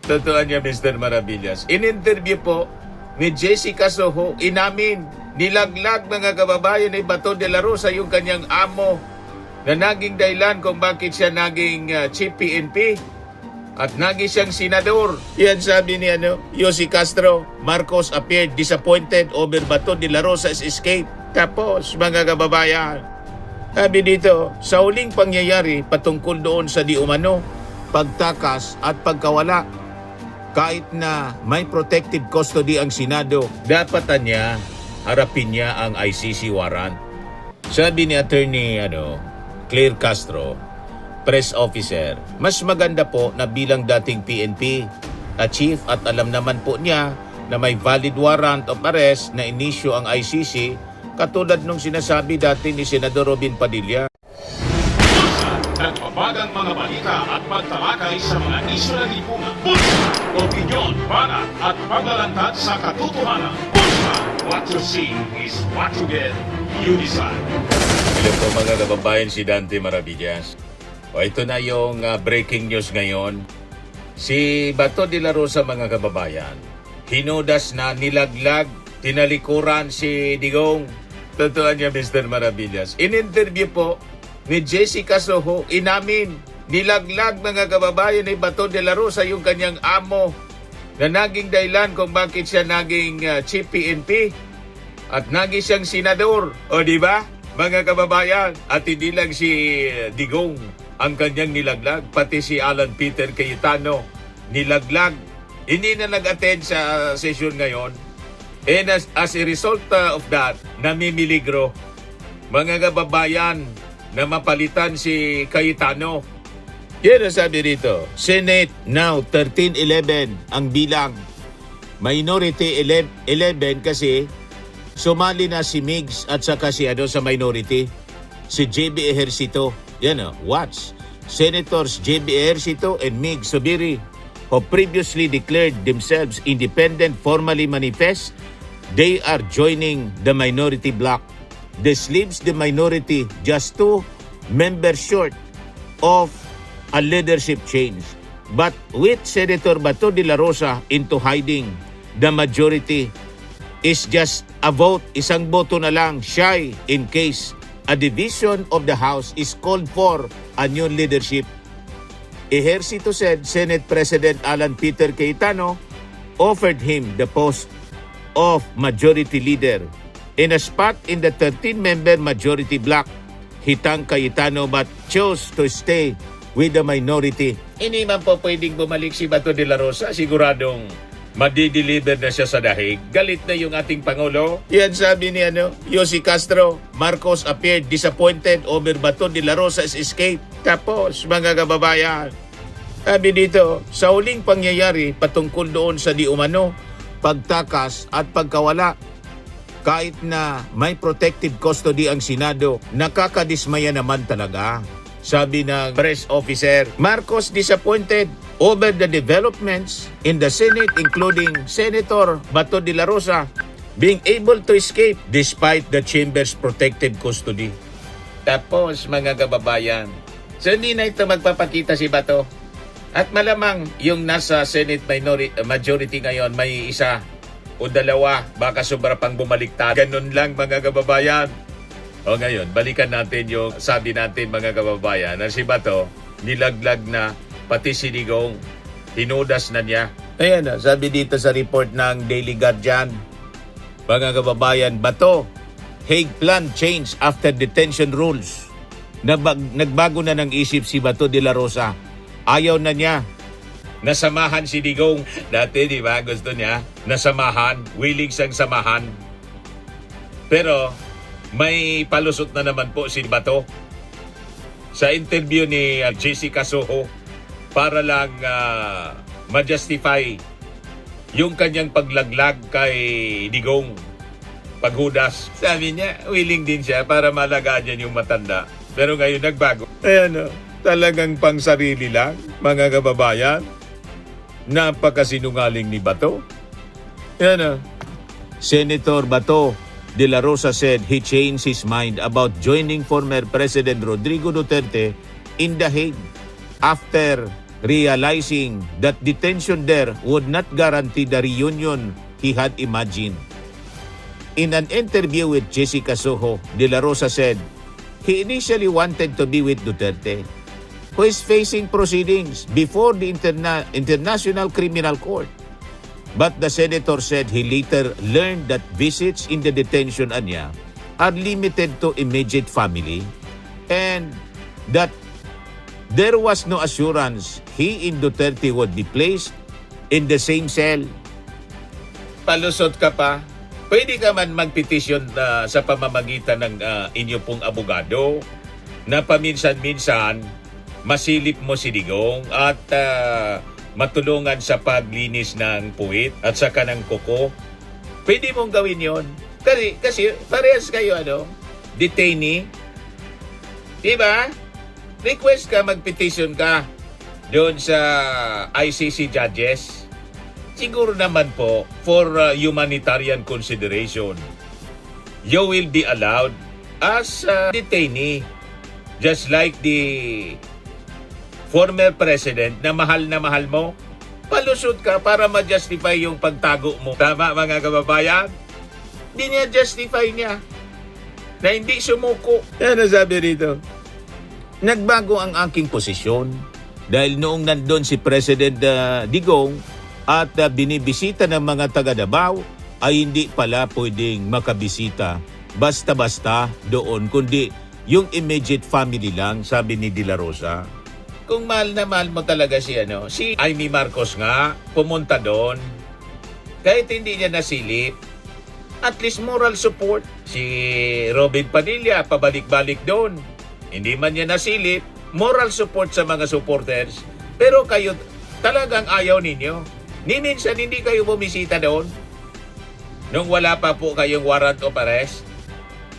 Totoo niya, Mr. Maravillas. In-interview po ni Jessica Soho, inamin, nilaglag mga kababayan ni Bato de la Rosa yung kanyang amo na naging dahilan kung bakit siya naging chief PNP at naging siyang senador. Yan sabi ni Yossi Castro, Marcos appeared disappointed over Bato de la Rosa's escape. Tapos, mga kababayan, sabi dito, sa huling pangyayari patungkol doon sa di umano, pagtakas at pagkawala, kahit na may protective custody ang Senado, dapat niya harapin niya ang ICC warrant. Sabi ni Attorney Claire Castro, press officer, mas maganda po na bilang dating PNP chief at alam naman po niya na may valid warrant of arrest na inisyu ang ICC katulad nung sinasabi dati ni Senador Robin Padilla. Nagbabagang mga balita at pagtalakay sa mga isyu na lipunan. Bulsa, opinyon, banat at paglalantad sa katotohanan. Bulsa, what you see is what you get. You decide. Hello po mga kababayan, si Dante Maravillas. Ito na yung breaking news ngayon. Si Bato de la Rosa mga kababayan, hinudas na nilaglag, tinalikuran si Digong. Totoo niya, Mr. Maravillas. In-interview po ni Jessica Soho, inamin, nilaglag mga kababayan ni Bato de la Rosa yung kanyang amo na naging dahilan kung bakit siya naging chief PNP at naging siyang senador. O di ba, mga kababayan? At hindi lang si Digong ang kanyang nilaglag, pati si Alan Peter Cayetano nilaglag. Hindi na nag-attend sa session ngayon. And as a result of that, namimiligro mga kababayan na mapalitan si Cayetano. Yan ang sabi rito. Senate now 13-11 ang bilang. Minority 11 kasi sumali na si Migs at saka si sa minority. Si JB Ejercito. Yan watch. Senators JB Ejercito and Migs Zubiri who previously declared themselves independent formally manifest. They are joining the minority bloc. This leaves the minority just 2 members short of a leadership change. But with Senator Bato de la Rosa into hiding, the majority is just a vote, isang boto na lang shy in case a division of the House is called for a new leadership. Ejercito said Senate President Alan Peter Cayetano offered him the post of majority leader. In a spot in the 13-member majority bloc, he thanked Cayetano but chose to stay with the minority. Hindi man po pwedeng bumalik si Bato de la Rosa. Siguradong madideliver na siya sa dahig. Galit na yung ating Pangulo. Yan sabi ni Yossi Castro, Marcos appeared disappointed over Bato de la Rosa's escape. Tapos, mga kababayan, sabi dito, sa huling pangyayari patungkol doon sa di umano, pagtakas at pagkawala, kahit na may protective custody ang Senado, nakakadismaya naman talaga. Sabi ng press officer, Marcos disappointed over the developments in the Senate including Senator Bato de la Rosa being able to escape despite the chamber's protective custody. Tapos mga kababayan, so hindi na ito magpapakita si Bato. At malamang yung nasa Senate majority ngayon may isa o dalawa, baka sobra pang bumaliktad. Ganun lang mga kababayan. O ngayon, balikan natin yung sabi natin mga kababayan na si Bato nilaglag na pati si Digong. Hinudas na niya. Ayan sabi dito sa report ng Daily Guardian. Mga kababayan, Bato, Hague plan change after detention rules. Nagbago na ng isip si Bato de la Rosa. Ayaw na niya. Nasamahan si Digong. Dati, di ba, gusto niya nasamahan, willing siyang samahan. Pero may palusot na naman po si Bato sa interview ni Jessica Soho para lang ma-justify yung kanyang paglaglag kay Digong. Paghudas. Sabi niya, willing din siya para malagaan niya yung matanda. Pero ngayon nagbago. Ayan talagang pang sarili lang, mga kababayan. Napakasinungaling ni Bato. Yan Senator Bato de la Rosa said he changed his mind about joining former President Rodrigo Duterte in The Hague after realizing that detention there would not guarantee the reunion he had imagined. In an interview with Jessica Soho, De La Rosa said he initially wanted to be with Duterte, who is facing proceedings before the International Criminal Court. But the senator said he later learned that visits in the detention anya are limited to immediate family and that there was no assurance he and Duterte would be placed in the same cell. Palusot ka pa? Pwede ka man magpetisyon sa pamamagitan ng inyo pong abogado na paminsan-minsan masilip mo si Digong at matulungan sa paglinis ng puwit at saka ng kuko. Pwede mong gawin yon. Kasi parehas kayo detainee. Diba? Request ka, magpetisyon ka doon sa ICC judges. Siguro naman po for humanitarian consideration. You will be allowed as a detainee. Just like the former president na mahal mo, palusot ka para ma-justify yung pagtago mo. Tama mga kababayan? Hindi niya justify niya na hindi sumuko. Yan ang sabi rito. Nagbago ang aking posisyon dahil noong nandun si President Digong at binibisita ng mga taga Davao ay hindi pala pwedeng makabisita basta-basta doon kundi yung immediate family lang, sabi ni De La Rosa. Kung mahal na mahal mo talaga si Amy Marcos nga, pumunta doon. Kahit hindi niya nasilip, at least moral support. Si Robin Padilla, pabalik-balik doon. Hindi man niya nasilip, moral support sa mga supporters. Pero kayo talagang ayaw ninyo. Ni minsan hindi kayo bumisita doon. Nung wala pa po kayong warrant of arrest.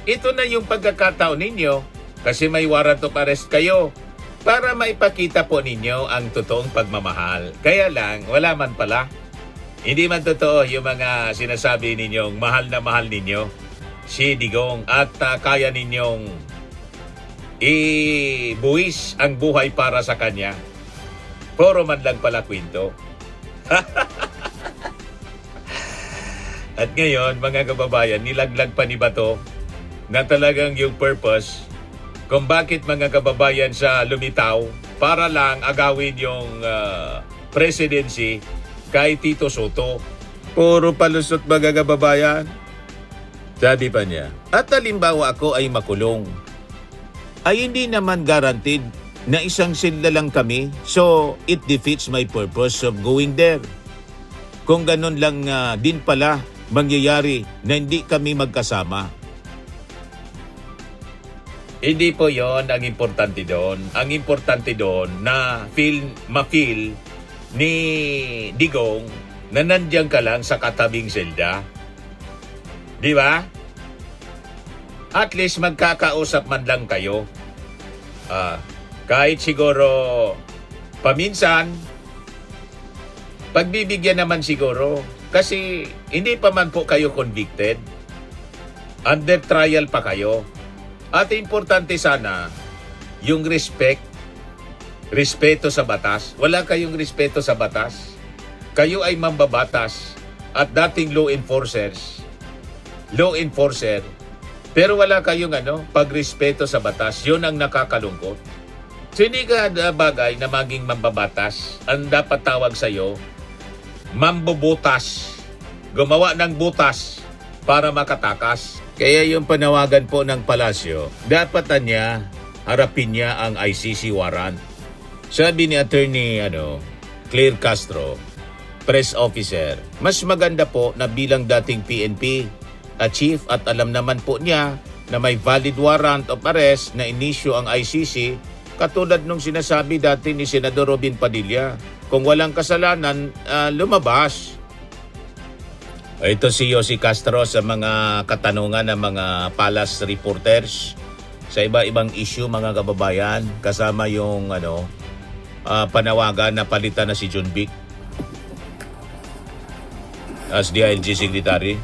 Ito na yung pagkakataon ninyo kasi may warrant of arrest kayo para maipakita po ninyo ang totoong pagmamahal. Kaya lang, wala man pala. Hindi man totoo yung mga sinasabi ninyong mahal na mahal ninyo si Digong at kaya ninyong ibuwis ang buhay para sa kanya. Puro man lang pala kwento. At ngayon, mga kababayan, nilaglag pa ni Bato na talagang yung purpose kung bakit mga kababayan sa lumitaw para lang agawin yung presidency kay Tito Soto. Puro palusot mga kababayan. Sabi pa niya, at halimbawa ako ay makulong, ay hindi naman guaranteed na isang sila lang kami, so it defeats my purpose of going there. Kung ganun lang din pala mangyayari na hindi kami magkasama. Hindi po yon ang importante doon. Ang importante doon na ma-feel ni Digong na nandiyan ka lang sa katabing selda. Di ba? At least magkakausap man lang kayo. Kahit siguro paminsan, pagbibigyan naman siguro. Kasi hindi pa man po kayo convicted. Under trial pa kayo. At importante sana, yung respeto sa batas. Wala kayong respeto sa batas. Kayo ay mambabatas at dating law enforcer. Pero wala kayong pagrespeto sa batas. Yun ang nakakalungkot. So hindi ka bagay na maging mambabatas. Ang dapat tawag sa'yo, mambubutas. Gumawa ng butas para makatakas. Kaya yung panawagan po ng palasyo, dapat niya harapin niya ang ICC warrant. Sabi ni Attorney Claire Castro, press officer, mas maganda po na bilang dating PNP chief at alam naman po niya na may valid warrant of arrest na inisyu ang ICC katulad nung sinasabi dati ni Senador Robin Padilla. Kung walang kasalanan, lumabas. Ito si Yossi Castro sa mga katanungan ng mga palace reporters sa iba-ibang issue mga kababayan kasama yung panawagan na palitan na si John Vic as DILG Secretary.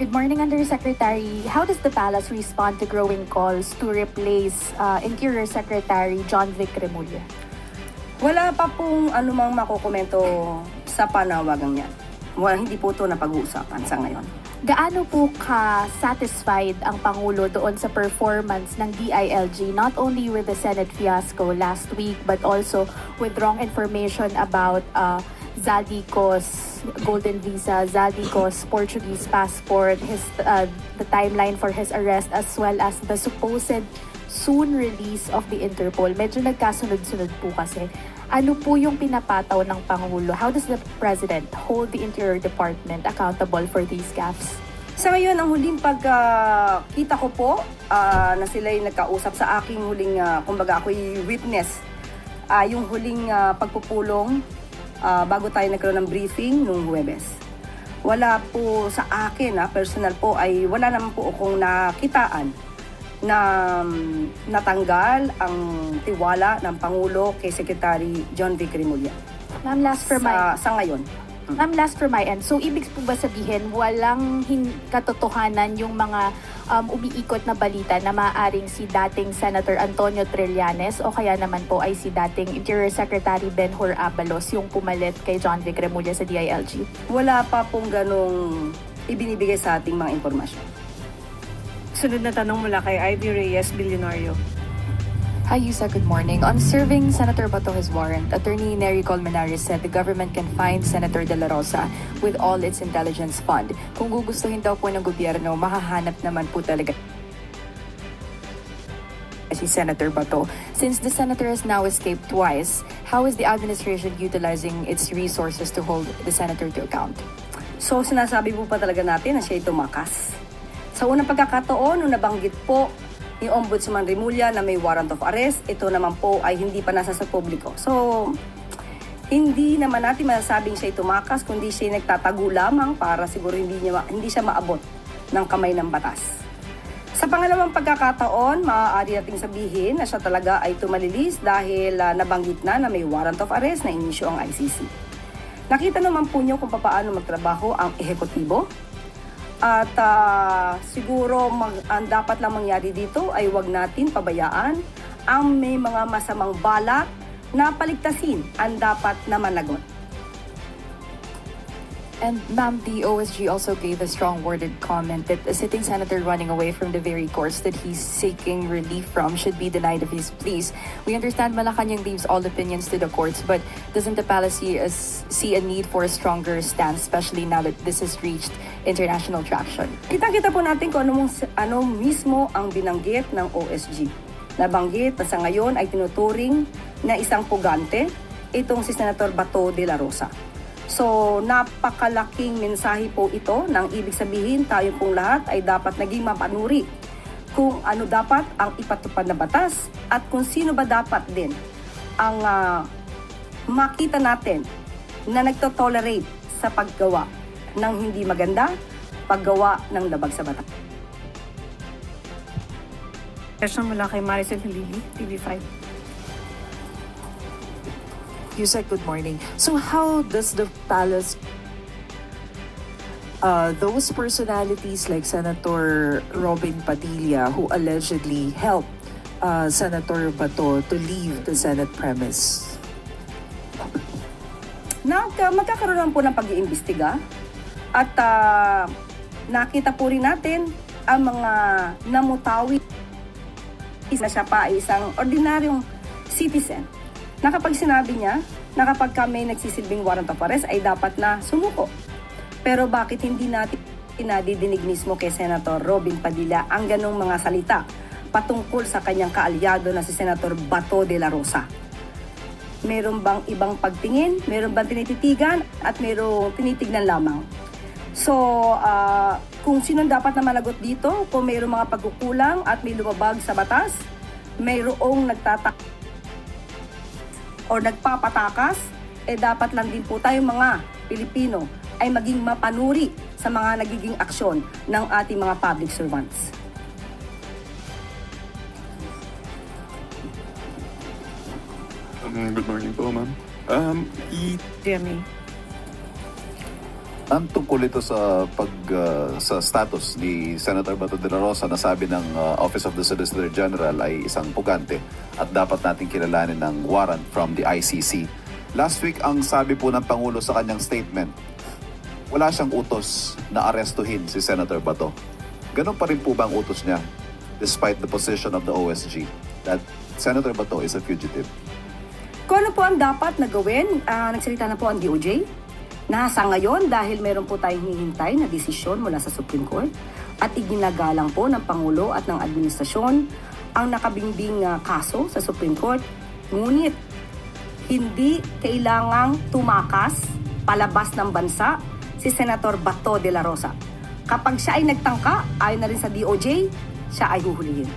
Good morning, Undersecretary. How does the Palace respond to growing calls to replace Interior Secretary John Vic Remulla? Wala pa pong anumang makukomento sa panawagang yan. Hindi po ito napag-uusapan sa ngayon. Gaano po ka-satisfied ang Pangulo doon sa performance ng DILG, not only with the Senate fiasco last week, but also with wrong information about Zaldico's golden visa, Zaldico's Portuguese passport, the timeline for his arrest, as well as the supposed soon release of the Interpol. Medyo nagkasunod-sunod po kasi. Ano po yung pinapataw ng Pangulo? How does the President hold the Interior Department accountable for these gaffes? Sa ngayon, ang huling pagkita ko po na sila'y nagkausap sa aking huling, kumbaga ako'y witness, yung huling pagpupulong bago tayo nagkaroon ng briefing nung Huwebes. Wala po sa akin, personal po, ay wala naman po akong nakitaan na natanggal ang tiwala ng Pangulo kay Secretary John Vic Remulla. Ma'am, last for my... Sa ngayon. Ma'am, last for my end. So, ibig po ba sabihin, walang katotohanan yung mga umiikot na balita na maaaring si dating Senator Antonio Trillanes o kaya naman po ay si dating Interior Secretary Benhur Abalos yung pumalit kay John Vic Remulla sa DILG? Wala pa pong ganong ibinibigay sa ating mga impormasyon. Sunod na tanong mula kay Ivy Reyes, Bilyonario. Hi, Yusa. Good morning. On serving Senator Bato his warrant, Attorney Nery Colmenares said the government can find Senator De La Rosa with all its intelligence fund. Kung gugustuhin daw po ng gobyerno, makahanap naman po talaga si Senator Bato. Since the senator has now escaped twice, how is the administration utilizing its resources to hold the senator to account? So, sinasabi po pa talaga natin na siya'y tumakas. Sa unang pagkakataon, nung nabanggit po ni Ombudsman Remulla na may warrant of arrest, ito naman po ay hindi pa nasa sa publiko. So, hindi naman natin masasabing siya'y tumakas, kundi siya'y nagtatago lamang para siguro hindi siya maabot ng kamay ng batas. Sa pangalawang pagkakataon, maaari nating sabihin na siya talaga ay tumalilis dahil nabanggit na may warrant of arrest na inisyo ang ICC. Nakita naman po niyo kung paano magtrabaho ang ehekutibo. At siguro ang dapat lang mangyari dito ay wag natin pabayaan ang may mga masamang balak na paligtasin ang dapat na managot. And ma'am, the OSG also gave a strong worded comment that a sitting senator running away from the very courts that he's seeking relief from should be denied of his pleas. We understand Malacanang leaves all opinions to the courts, but doesn't the palace see a need for a stronger stance, especially now that this has reached international traction? Kita-kita po natin kung ano mismo ang binanggit ng OSG. Nabanggit na sa ngayon ay tinuturing na isang pugante itong si Senator Bato de la Rosa. So, napakalaking mensahe po ito nang ibig sabihin tayo pong lahat ay dapat naging mapanuri kung ano dapat ang ipatupad na batas at kung sino ba dapat din ang makita natin na nagtotolerate sa paggawa ng hindi maganda, paggawa ng labag sa batas. Question mula kay Maricel Hilili, TV5. Yusek, good morning. So how does the palace, those personalities like Senator Robin Padilla, who allegedly helped Senator Bato to leave the Senate premise? Magkakaroon naman po ng pag-iimbestiga at nakita po rin natin ang mga namutawi na siya pa ay isang ordinaryong citizen. Na kapag sinabi niya na kapag kami nagsisilbing warrant of arrest ay dapat na sumuko. Pero bakit hindi natin nadidinig mismo kay Senator Robin Padilla ang ganong mga salita patungkol sa kanyang kaalyado na si Senator Bato de la Rosa? Meron bang ibang pagtingin? Meron bang tinititigan? At merong tinitignan lamang? So, kung sino dapat na managot dito, kung mayroong mga pagkukulang at may lumabag sa batas, mayroong nagpapatakas, dapat lang din po tayong mga Pilipino ay maging mapanuri sa mga nagiging aksyon ng ating mga public servants. Good morning po, ma'am. GMA. Ang tungkol ito sa sa status ni Senator Bato de la Rosa na sabi ng Office of the Solicitor General ay isang pugante at dapat nating kilalanin ng warrant from the ICC. Last week, ang sabi po ng Pangulo sa kanyang statement, wala siyang utos na arestuhin si Senator Bato. Ganun pa rin po ba ang utos niya despite the position of the OSG that Senator Bato is a fugitive? Kung ano po ang dapat na gawin, nagsalita na po ang DOJ. Nasa ngayon dahil meron po tayong hinihintay na desisyon mula sa Supreme Court at iginagalang po ng Pangulo at ng Administrasyon ang nakabingbing kaso sa Supreme Court. Ngunit hindi kailangang tumakas palabas ng bansa si Senator Bato de la Rosa. Kapag siya ay nagtangka, ayon na rin sa DOJ, siya ay huhulihin.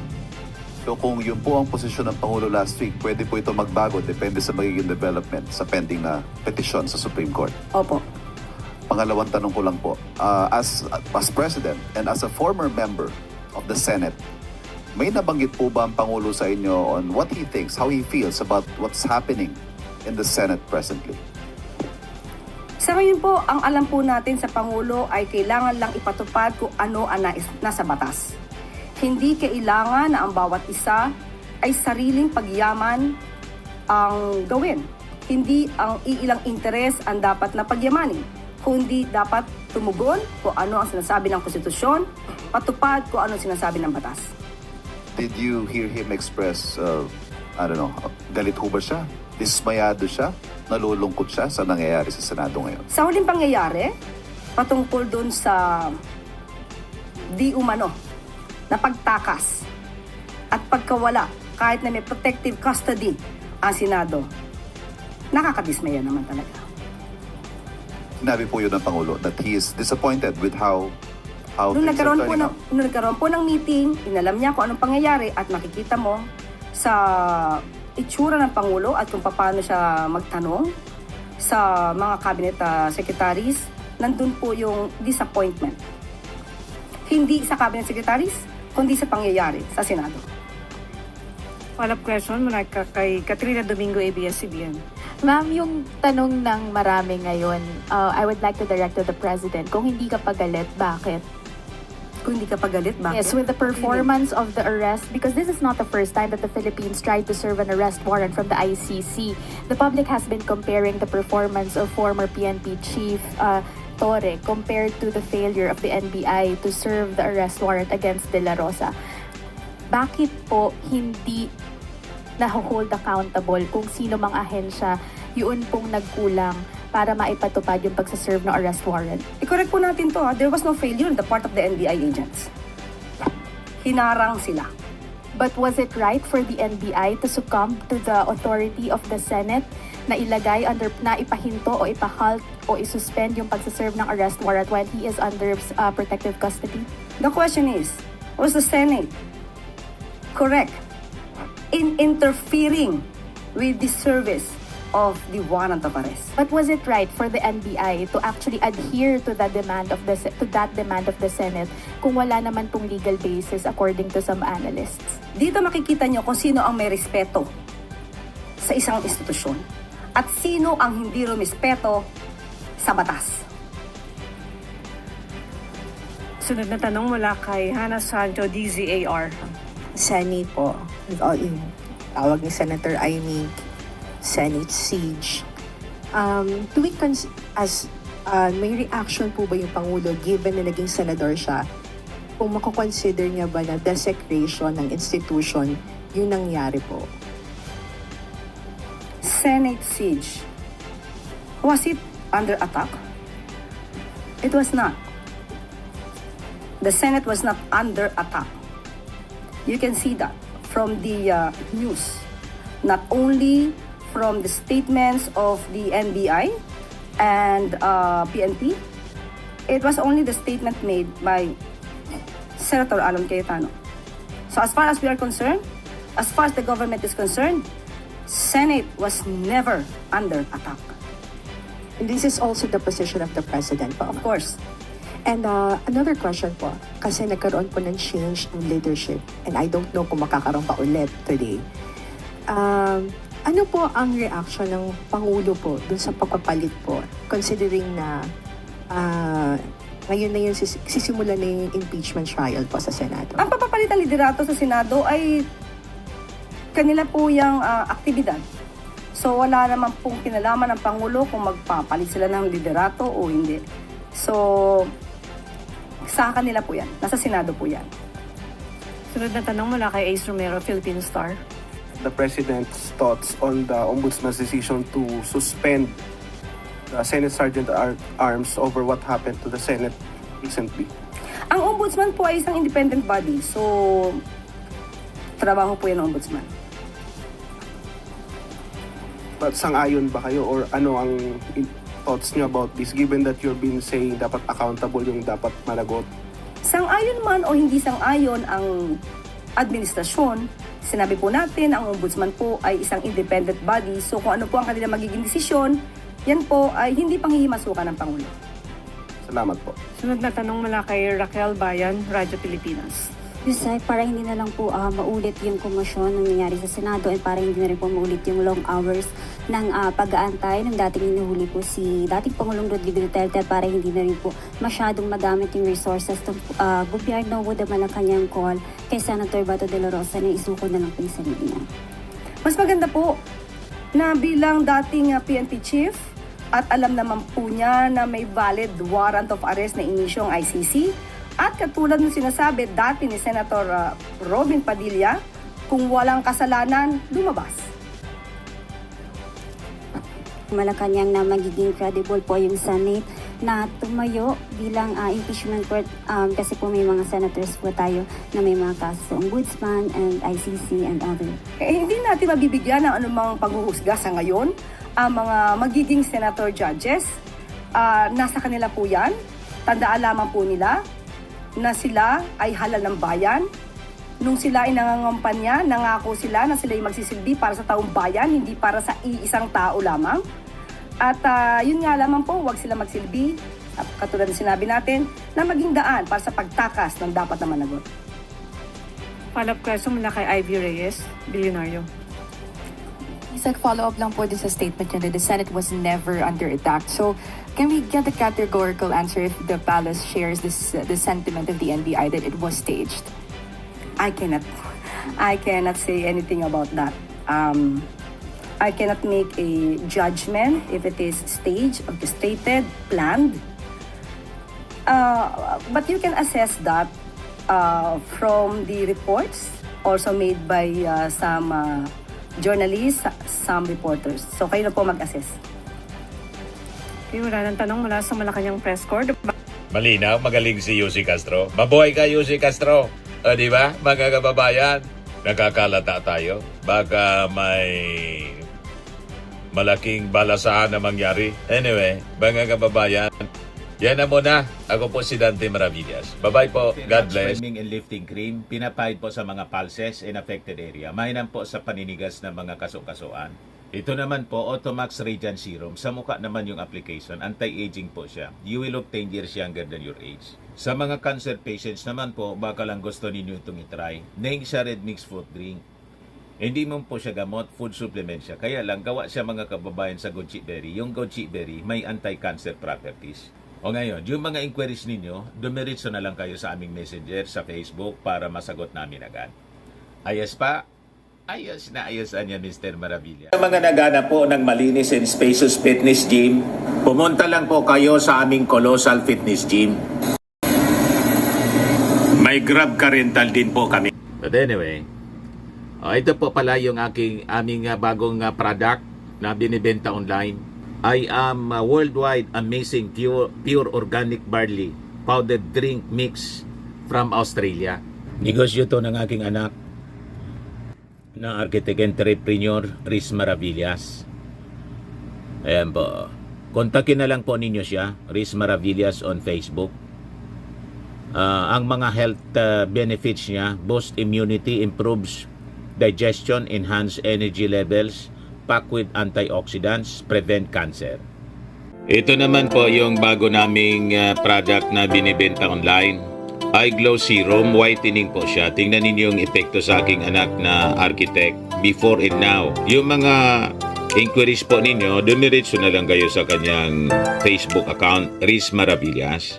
So kung yun po ang posisyon ng Pangulo last week, pwede po ito magbago depende sa magiging development sa pending na petisyon sa Supreme Court. Opo. Pangalawang tanong ko lang po, as President and as a former member of the Senate, may nabanggit po ba ang Pangulo sa inyo on what he thinks, how he feels about what's happening in the Senate presently? Sa ngayon po, ang alam po natin sa Pangulo ay kailangan lang ipatupad kung ano ang nasa batas. Hindi kailangan na ang bawat isa ay sariling pagyaman ang gawin. Hindi ang iilang interes ang dapat na pagyamanin, kundi dapat tumugon kung ano ang sinasabi ng konstitusyon, patupad kung ano ang sinasabi ng batas. Did you hear him express, galit ho ba siya? Dismayado siya? Nalulungkot siya sa nangyayari sa Senado ngayon? Sa huling pangyayari, patungkol dun sa di umano na pagtakas at pagkawala kahit na may protective custody ang Senado, nakakadismaya naman talaga. Sinabi po yun ng Pangulo that he is disappointed with how Nung things are nagkaroon turning out. nung nagkaroon po ng meeting, inalam niya kung anong pangyayari at nakikita mo sa itsura ng Pangulo at kung paano siya magtanong sa mga cabinet secretaries, nandun po yung disappointment. Hindi sa cabinet secretaries, kundi sa pangyayari sa Senado. Follow-up question mula kay Katrina Domingo, ABS-CBN. Ma'am, yung tanong ng marami ngayon, I would like to direct to the President. Kung hindi ka pagalit, bakit? Kung hindi ka pagalit, bakit? Yes, with the performance of the arrest, because this is not the first time that the Philippines tried to serve an arrest warrant from the ICC. The public has been comparing the performance of former PNP Chief Torre compared to the failure of the NBI to serve the arrest warrant against De La Rosa. Bakit po hindi na-hold accountable kung sino mang ahensya yun pong nagkulang para maipatupad yung pagsaserve ng arrest warrant? I-correct po natin to. There was no failure on the part of the NBI agents. Hinarang sila. But was it right for the NBI to succumb to the authority of the Senate na ilagay under, na ipahinto o ipahalt o isuspend yung pagsaserve ng arrest warrant while he is under protective custody? The question is, was the Senate correct in interfering with the service of the warrant of arrest? But was it right for the NBI to actually adhere to that demand of the Senate kung wala naman pong legal basis according to some analysts? Dito makikita nyo kung sino ang may respeto sa isang institusyon at sino ang hindi rumispeto sa batas. Sunod na tanong mula kay Hannah Sancho, DZAR. Senate po, yung tawag ni Senator Aimee, Senate siege. May reaction po ba yung Pangulo given na naging senador siya? Kung mako-consider niya ba na desecration ng institution yung nangyari po? Senate siege. Was it under attack? It was not. The Senate was not under attack. You can see that from the news. Not only from the statements of the NBI and PNP, it was only the statement made by Senator Alan Cayetano. So as far as we are concerned, as far as the government is concerned, Senate was never under attack. And this is also the position of the President po. Of course. And another question po, kasi nagkaroon po ng change in leadership and I don't know kung makakaroon pa ulit today. Ano po ang reaction ng Pangulo po dun sa pagpapalit po, considering na ngayon na yun, sisimulan na yung impeachment trial po sa Senado. Ang papapalitan liderato sa Senado ay kanila po yung aktibidad. So wala naman pong kinalaman ng Pangulo kung magpapalit sila ng liderato o hindi. So sa kanila po yan. Nasa Senado po yan. Sunod na tanong mula kay Ace Romero, Philippine Star. The President's thoughts on the Ombudsman's decision to suspend the Senate Sergeant at Arms over what happened to the Senate recently. Ang Ombudsman po ay isang independent body. So trabaho po yan ng Ombudsman. But sang-ayon ba kayo or ano ang thoughts niyo about this given that you've been saying dapat accountable yung dapat managot? Sang-ayon man o hindi sang-ayon ang administrasyon, sinabi po natin ang Ombudsman po ay isang independent body. So kung ano po ang kanilang magiging desisyon, yan po ay hindi panghihimasukan ng Pangulo. Salamat po. Sunod na tanong mula kay Raquel Bayan, Radyo Pilipinas. Yusek, para hindi na lang po maulit yung komosyon na nangyari sa Senado at para hindi na rin po maulit yung long hours ng pag-aantay ng dating inuhuli po si dating Pangulong Rodrigo Duterte at para hindi na rin po masyadong magamit yung resources ng gobyerno with the Malacanang call kay Senator Bato de la Rosa na isuko na lang po yung sarili niya. Mas maganda po na bilang dating PNP chief at alam naman po niya na may valid warrant of arrest na inisyo ang ICC. At katulad ng sinasabi dati ni Senator Robin Padilla, kung walang kasalanan, lumabas. Malacanang na magiging credible po yung Senate na tumayo bilang impeachment court kasi po may mga senators po tayo na may mga kaso sa Ombudsman and ICC and other. Hindi natin mabibigyan ng anumang paghuhusga sa ngayon. Ang mga magiging senator judges, nasa kanila po yan. Tandaan lamang po nila na sila ay halal ng bayan. Nung sila ay nangangampanya, nangako sila na sila ay magsisilbi para sa taong bayan, hindi para sa iisang tao lamang. At yun nga lamang po, huwag sila magsilbi, katulad ng sinabi natin, na maging daan para sa pagtakas ng dapat na managot. Follow-up question mula kay Ivy Reyes, Bilyonaryo. Isang follow-up lang po din sa statement niya that the Senate was never under attack. So, can we get a categorical answer if the palace shares the sentiment of the NBI that it was staged? I cannot say anything about that. I cannot make a judgment if it is staged, orchestrated, planned. But you can assess that from the reports also made by some journalists, some reporters. So kayo na po mag-assess. Okay, wala ng tanong mula sa Malacanang Press Corps. Malinaw, magaling si Yussi Castro. Mabuhay ka, Yussi Castro. O, di ba, mga kababayan? Nakakalata tayo. Baka may malaking balasahan na mangyari. Anyway, mga kababayan, yan na muna. Ako po si Dante Maravillas. Bye-bye po. God bless. Swimming and lifting cream, pinapahid po sa mga pulses in affected area. Mainam po sa paninigas ng mga kaso-kasuan. Ito naman po, Automax Radiant Serum. Sa mukha naman yung application. Anti-aging po siya. You will look 10 years younger than your age. Sa mga cancer patients naman po, baka lang gusto ninyo itong itry. Neng siya red mixed fruit drink. Hindi mo po siya gamot, food supplement siya. Kaya lang, gawa siya mga kababayan sa goji berry. Yung goji berry, may anti-cancer properties. O ngayon, yung mga inquiries ninyo, dumiritso na lang kayo sa aming messenger sa Facebook para masagot namin agad. Ayos pa? Ayos na ayos niya, Mr. Maravilla. Sa mga naghanap po ng malinis and spacious fitness gym, pumunta lang po kayo sa aming Colossal Fitness Gym. May Grab car rental din po kami. But anyway, ito po pala yung aming bagong product na binibenta online. I am worldwide amazing pure organic barley powdered drink mix from Australia. Negosyo to ng aking anak na architect entrepreneur Riz Maravillas. Ayan po. Kontakin na lang po ninyo siya, Riz Maravillas on Facebook. Ang mga health benefits niya, boost immunity, improves digestion, enhance energy levels, packed with antioxidants, prevent cancer. Ito naman po yung bago naming product na binibenta online. Eye Glow Serum, whitening po siya. Tingnan ninyo yung epekto sa aking anak na architect before and now. Yung mga inquiries po ninyo, dumiretso na lang kayo sa kanyang Facebook account, Riz Maravillas.